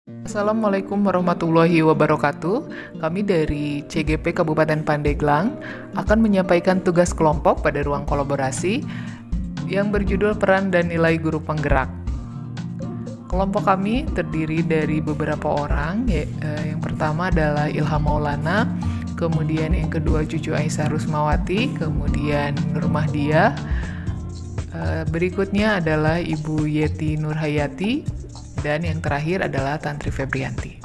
Assalamualaikum warahmatullahi wabarakatuh. Kami dari CGP Kabupaten Pandeglang akan menyampaikan tugas kelompok pada ruang kolaborasi yang berjudul Peran dan Nilai Guru Penggerak. Kelompok kami terdiri dari beberapa orang. Yang pertama adalah Ilham Maulana, kemudian yang kedua Cucu Aisyah Rusmawati, kemudian Nur Mahdiah. Berikutnya adalah Ibu Yeti Nurhayati, dan yang terakhir adalah Tantri Febrianti.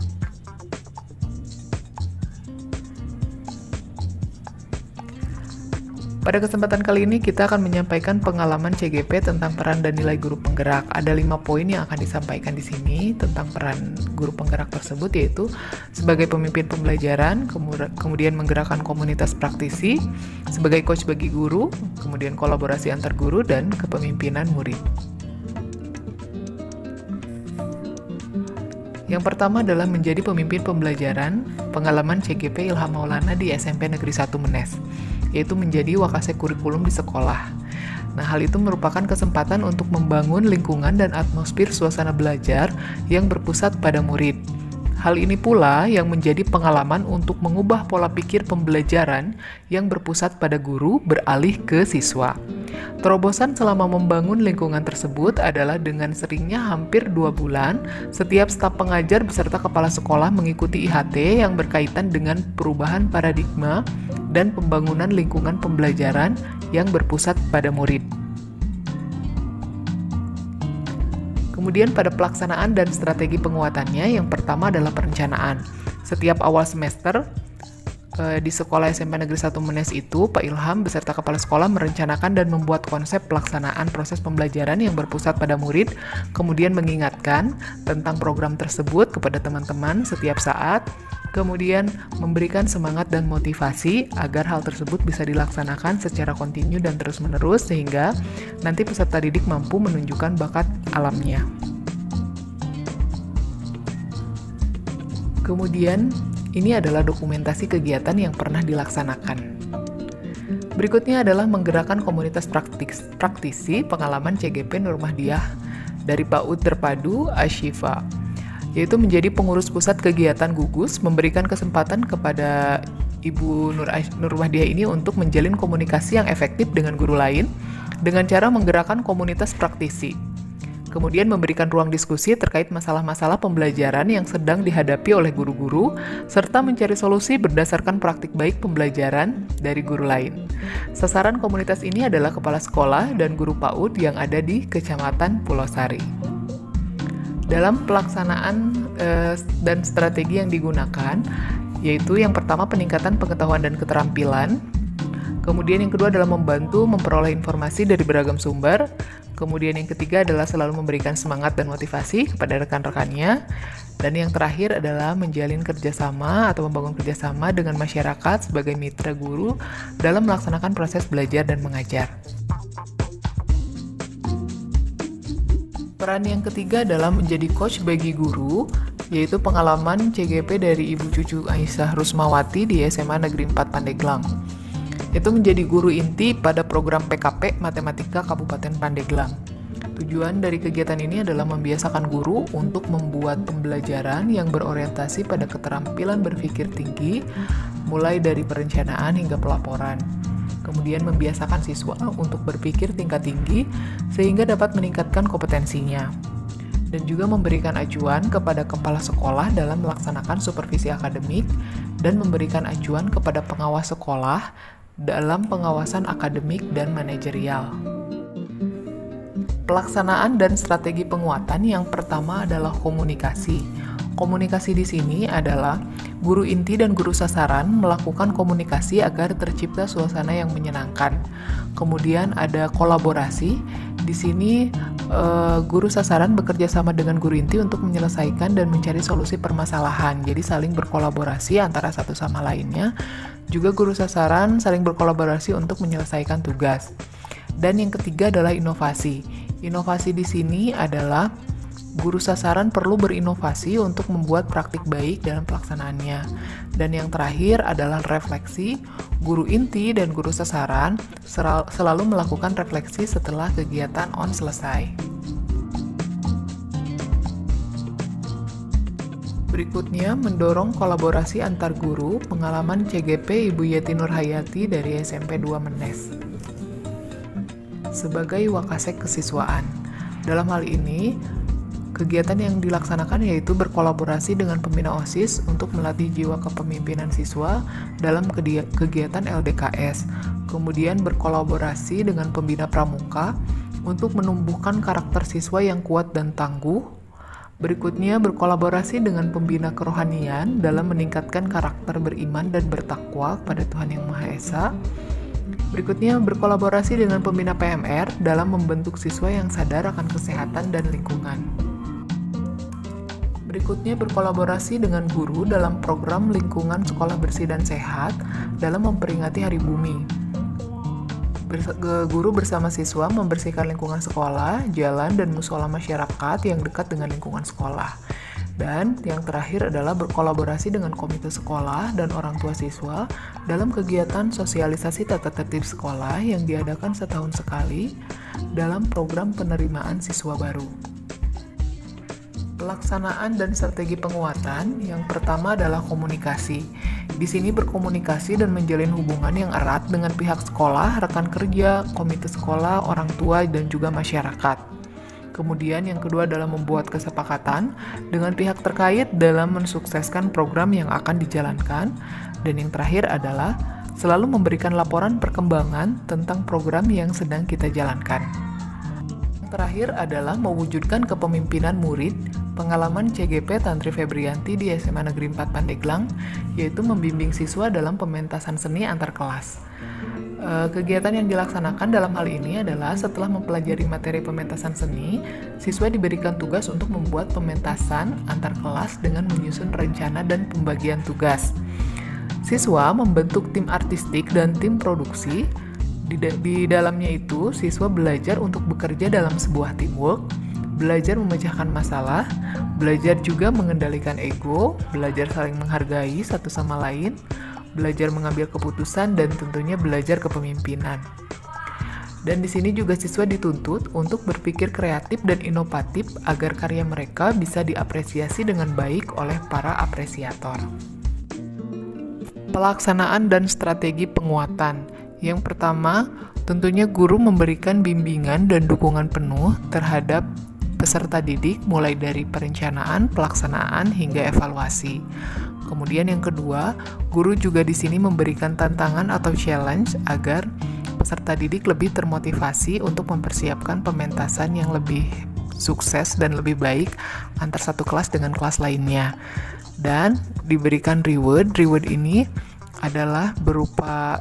Pada kesempatan kali ini kita akan menyampaikan pengalaman CGP tentang peran dan nilai guru penggerak. Ada 5 poin yang akan disampaikan di sini tentang peran guru penggerak tersebut, yaitu sebagai pemimpin pembelajaran, kemudian menggerakkan komunitas praktisi, sebagai coach bagi guru, kemudian kolaborasi antar guru, dan kepemimpinan murid. Yang pertama adalah menjadi pemimpin pembelajaran, pengalaman CGP Ilham Maulana di SMP Negeri 1 Menes, yaitu menjadi wakase kurikulum di sekolah. Nah, hal itu merupakan kesempatan untuk membangun lingkungan dan atmosfer suasana belajar yang berpusat pada murid. Hal ini pula yang menjadi pengalaman untuk mengubah pola pikir pembelajaran yang berpusat pada guru beralih ke siswa. Terobosan selama membangun lingkungan tersebut adalah dengan seringnya hampir 2 bulan, setiap staf pengajar beserta kepala sekolah mengikuti IHT yang berkaitan dengan perubahan paradigma dan pembangunan lingkungan pembelajaran yang berpusat pada murid. Kemudian pada pelaksanaan dan strategi penguatannya, yang pertama adalah perencanaan. Setiap awal semester, di sekolah SMP Negeri 1 Menes itu, Pak Ilham beserta kepala sekolah merencanakan dan membuat konsep pelaksanaan proses pembelajaran yang berpusat pada murid, kemudian mengingatkan tentang program tersebut kepada teman-teman setiap saat, kemudian memberikan semangat dan motivasi agar hal tersebut bisa dilaksanakan secara kontinu dan terus-menerus sehingga nanti peserta didik mampu menunjukkan bakat alamnya. Kemudian, ini adalah dokumentasi kegiatan yang pernah dilaksanakan. Berikutnya adalah menggerakkan komunitas praktisi pengalaman CGP Nur Mahdiah dari PAUD Terpadu Ashifa, yaitu menjadi pengurus pusat kegiatan gugus, memberikan kesempatan kepada Ibu Nur Mahdiah ini untuk menjalin komunikasi yang efektif dengan guru lain dengan cara menggerakkan komunitas praktisi. Kemudian memberikan ruang diskusi terkait masalah-masalah pembelajaran yang sedang dihadapi oleh guru-guru, serta mencari solusi berdasarkan praktik baik pembelajaran dari guru lain. Sasaran komunitas ini adalah kepala sekolah dan guru PAUD yang ada di Kecamatan Pulau Sari. Dalam pelaksanaan dan strategi yang digunakan, yaitu yang pertama peningkatan pengetahuan dan keterampilan, kemudian yang kedua adalah membantu memperoleh informasi dari beragam sumber, kemudian yang ketiga adalah selalu memberikan semangat dan motivasi kepada rekan-rekannya, dan yang terakhir adalah menjalin kerjasama atau membangun kerjasama dengan masyarakat sebagai mitra guru dalam melaksanakan proses belajar dan mengajar. Peran yang ketiga adalah menjadi coach bagi guru, yaitu pengalaman CGP dari Ibu Cucu Aisyah Rusmawati di SMA Negeri 4 Pandeglang. Itu menjadi guru inti pada program PKP Matematika Kabupaten Pandeglang. Tujuan dari kegiatan ini adalah membiasakan guru untuk membuat pembelajaran yang berorientasi pada keterampilan berpikir tinggi, mulai dari perencanaan hingga pelaporan. Kemudian membiasakan siswa untuk berpikir tingkat tinggi sehingga dapat meningkatkan kompetensinya. Dan juga memberikan acuan kepada kepala sekolah dalam melaksanakan supervisi akademik dan memberikan acuan kepada pengawas sekolah dalam pengawasan akademik dan manajerial. Pelaksanaan dan strategi penguatan yang pertama adalah komunikasi. Komunikasi di sini adalah guru inti dan guru sasaran melakukan komunikasi agar tercipta suasana yang menyenangkan. Kemudian ada kolaborasi. Di sini guru sasaran bekerja sama dengan guru inti untuk menyelesaikan dan mencari solusi permasalahan. Jadi saling berkolaborasi antara satu sama lainnya. Juga guru sasaran saling berkolaborasi untuk menyelesaikan tugas. Dan yang ketiga adalah inovasi. Inovasi di sini adalah guru sasaran perlu berinovasi untuk membuat praktik baik dalam pelaksanaannya. Dan yang terakhir adalah refleksi. Guru inti dan guru sasaran selalu melakukan refleksi setelah kegiatan ON selesai. Berikutnya, mendorong kolaborasi antar guru, pengalaman CGP Ibu Yeti Nurhayati dari SMP 2 Menes. Sebagai Wakasek Kesiswaan. Dalam hal ini, kegiatan yang dilaksanakan yaitu berkolaborasi dengan pembina OSIS untuk melatih jiwa kepemimpinan siswa dalam kegiatan LDKS. Kemudian berkolaborasi dengan pembina pramuka untuk menumbuhkan karakter siswa yang kuat dan tangguh. Berikutnya, berkolaborasi dengan pembina kerohanian dalam meningkatkan karakter beriman dan bertakwa kepada Tuhan Yang Maha Esa. Berikutnya, berkolaborasi dengan pembina PMR dalam membentuk siswa yang sadar akan kesehatan dan lingkungan. Berikutnya, berkolaborasi dengan guru dalam program lingkungan sekolah bersih dan sehat dalam memperingati Hari Bumi. Guru bersama siswa membersihkan lingkungan sekolah, jalan, dan musola masyarakat yang dekat dengan lingkungan sekolah. Dan yang terakhir adalah berkolaborasi dengan komite sekolah dan orang tua siswa dalam kegiatan sosialisasi tata tertib sekolah yang diadakan setahun sekali dalam program penerimaan siswa baru. Pelaksanaan dan strategi penguatan, yang pertama adalah komunikasi. Di sini berkomunikasi dan menjalin hubungan yang erat dengan pihak sekolah, rekan kerja, komite sekolah, orang tua, dan juga masyarakat. Kemudian yang kedua adalah membuat kesepakatan dengan pihak terkait dalam mensukseskan program yang akan dijalankan. Dan yang terakhir adalah selalu memberikan laporan perkembangan tentang program yang sedang kita jalankan. Yang terakhir adalah mewujudkan kepemimpinan murid. Pengalaman CGP Tantri Febrianti di SMA Negeri 4 Pandeglang, yaitu membimbing siswa dalam pementasan seni antar kelas. Kegiatan yang dilaksanakan dalam hal ini adalah setelah mempelajari materi pementasan seni, siswa diberikan tugas untuk membuat pementasan antar kelas dengan menyusun rencana dan pembagian tugas. Siswa membentuk tim artistik dan tim produksi. Di dalamnya itu, siswa belajar untuk bekerja dalam sebuah teamwork, belajar memecahkan masalah, belajar juga mengendalikan ego, belajar saling menghargai satu sama lain, belajar mengambil keputusan, dan tentunya belajar kepemimpinan. Dan di sini juga siswa dituntut untuk berpikir kreatif dan inovatif agar karya mereka bisa diapresiasi dengan baik oleh para apresiator. Pelaksanaan dan strategi penguatan. Yang pertama, tentunya guru memberikan bimbingan dan dukungan penuh terhadap peserta didik mulai dari perencanaan, pelaksanaan, hingga evaluasi. Kemudian yang kedua, guru juga di sini memberikan tantangan atau challenge agar peserta didik lebih termotivasi untuk mempersiapkan pementasan yang lebih sukses dan lebih baik antar satu kelas dengan kelas lainnya. Dan diberikan reward ini adalah berupa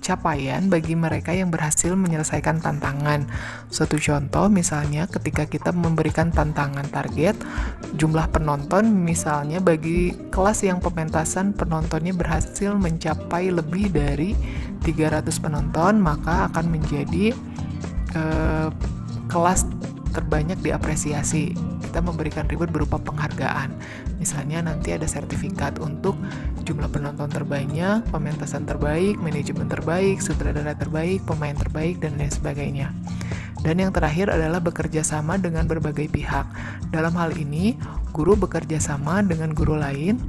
capaian bagi mereka yang berhasil menyelesaikan tantangan. Suatu contoh misalnya ketika kita memberikan tantangan target jumlah penonton, misalnya bagi kelas yang pementasan penontonnya berhasil mencapai lebih dari 300 penonton, maka akan menjadi kelas terbanyak diapresiasi. Kita memberikan reward berupa penghargaan. Misalnya nanti ada sertifikat untuk jumlah penonton terbanyak, pementasan terbaik, manajemen terbaik, sutradara terbaik, pemain terbaik, dan lain sebagainya. Dan yang terakhir adalah bekerja sama dengan berbagai pihak. Dalam hal ini, guru bekerja sama dengan guru lain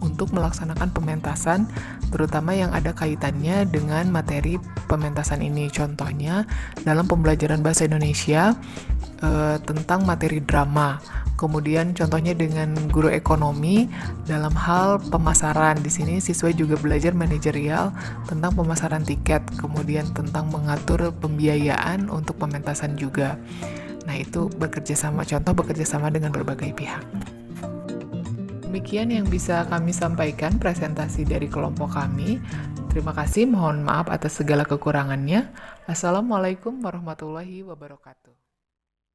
untuk melaksanakan pementasan, terutama yang ada kaitannya dengan materi pementasan ini. Contohnya, dalam pembelajaran bahasa Indonesia tentang materi drama. Kemudian contohnya dengan guru ekonomi dalam hal pemasaran. Di sini siswa juga belajar manajerial tentang pemasaran tiket, kemudian tentang mengatur pembiayaan untuk pementasan juga. Nah, itu bekerja sama dengan berbagai pihak. Demikian yang bisa kami sampaikan presentasi dari kelompok kami. Terima kasih, mohon maaf atas segala kekurangannya. Assalamualaikum warahmatullahi wabarakatuh.